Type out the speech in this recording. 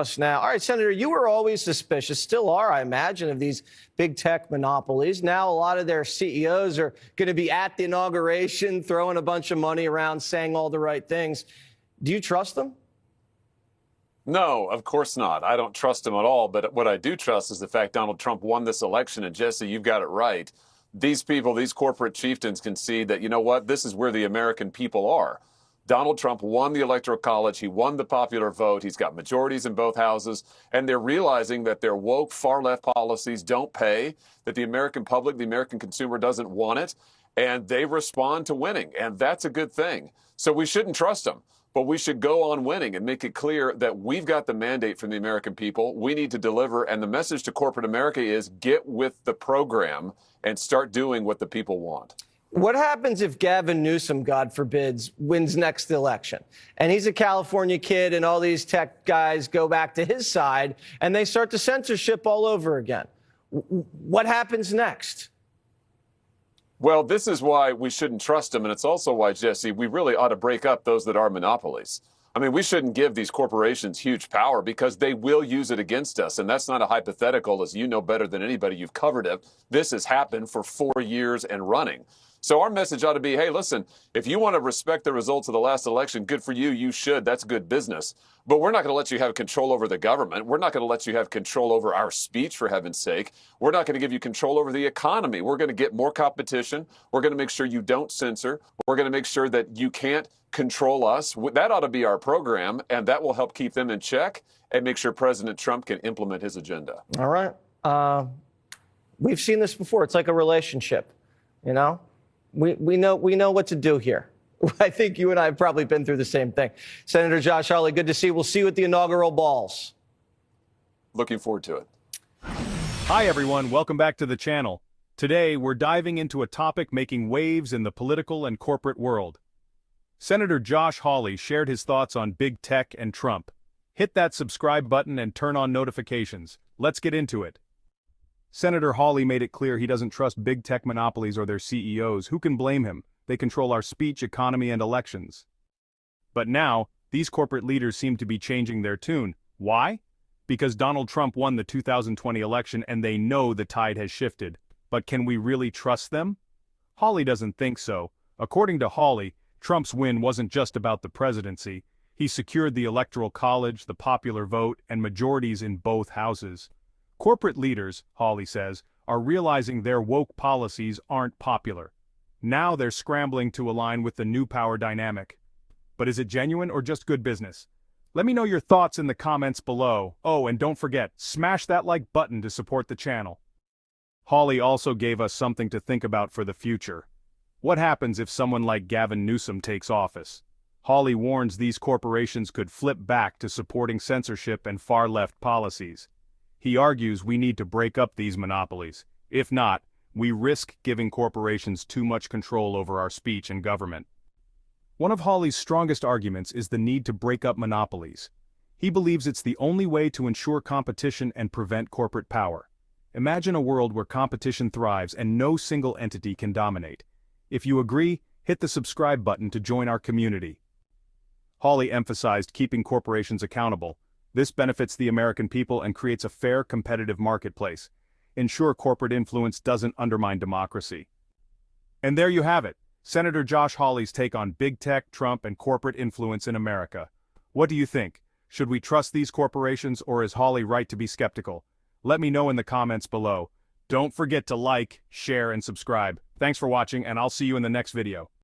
us now. All right, Senator, you were always suspicious, still are, I imagine, of these big tech monopolies. Now a lot of their CEOs are going to be at the inauguration, throwing a bunch of money around, saying all the right things. Do you trust them? No, of course not. I don't trust him at all. But what I do trust is the fact Donald Trump won this election. And Jesse, you've got it right. These people, these corporate chieftains can see that, you know what, this is where the American people are. Donald Trump won the Electoral College. He won the popular vote. He's got majorities in both houses. And they're realizing that their woke far-left policies don't pay, that the American public, the American consumer doesn't want it. And they respond to winning. And that's a good thing. So we shouldn't trust them. But we should go on winning and make it clear that we've got the mandate from the American people. We need to deliver. And the message to corporate America is get with the program and start doing what the people want. What happens if Gavin Newsom, God forbids, wins next election? And he's a California kid and all these tech guys go back to his side and they start the censorship all over again. What happens next? Well, this is why we shouldn't trust them. And it's also why, Jesse, we really ought to break up those that are monopolies. I mean, we shouldn't give these corporations huge power because they will use it against us. And that's not a hypothetical, as you know better than anybody. You've covered it. This has happened for 4 years and running. So our message ought to be, hey, listen, if you want to respect the results of the last election, good for you. You should. That's good business. But we're not going to let you have control over the government. We're not going to let you have control over our speech, for heaven's sake. We're not going to give you control over the economy. We're going to get more competition. We're going to make sure you don't censor. We're going to make sure that you can't control us. That ought to be our program, and that will help keep them in check and make sure President Trump can implement his agenda. All right. We've seen this before. It's like a relationship, you know? We know what to do here. I think you and I have probably been through the same thing. Senator Josh Hawley, good to see you. We'll see you at the inaugural balls. Looking forward to it. Hi, everyone. Welcome back to the channel. Today, we're diving into a topic making waves in the political and corporate world. Senator Josh Hawley shared his thoughts on big tech and Trump. Hit that subscribe button and turn on notifications. Let's get into it. Senator Hawley made it clear he doesn't trust big tech monopolies or their CEOs. Who can blame him? They control our speech, economy, and elections. But now, these corporate leaders seem to be changing their tune. Why? Because Donald Trump won the 2020 election and they know the tide has shifted. But can we really trust them? Hawley doesn't think so. According to Hawley, Trump's win wasn't just about the presidency. He secured the Electoral College, the popular vote, and majorities in both houses. Corporate leaders, Hawley says, are realizing their woke policies aren't popular. Now they're scrambling to align with the new power dynamic. But is it genuine or just good business? Let me know your thoughts in the comments below. Oh, and don't forget, smash that like button to support the channel. Hawley also gave us something to think about for the future. What happens if someone like Gavin Newsom takes office? Hawley warns these corporations could flip back to supporting censorship and far-left policies. He argues we need to break up these monopolies. If not, we risk giving corporations too much control over our speech and government. One of Hawley's strongest arguments is the need to break up monopolies. He believes it's the only way to ensure competition and prevent corporate power. Imagine a world where competition thrives and no single entity can dominate. If you agree, hit the subscribe button to join our community. Hawley emphasized keeping corporations accountable. This benefits the American people and creates a fair, competitive marketplace. Ensure corporate influence doesn't undermine democracy. And there you have it, Senator Josh Hawley's take on big tech, Trump, and corporate influence in America. What do you think? Should we trust these corporations, or is Hawley right to be skeptical? Let me know in the comments below. Don't forget to like, share, and subscribe. Thanks for watching, and I'll see you in the next video.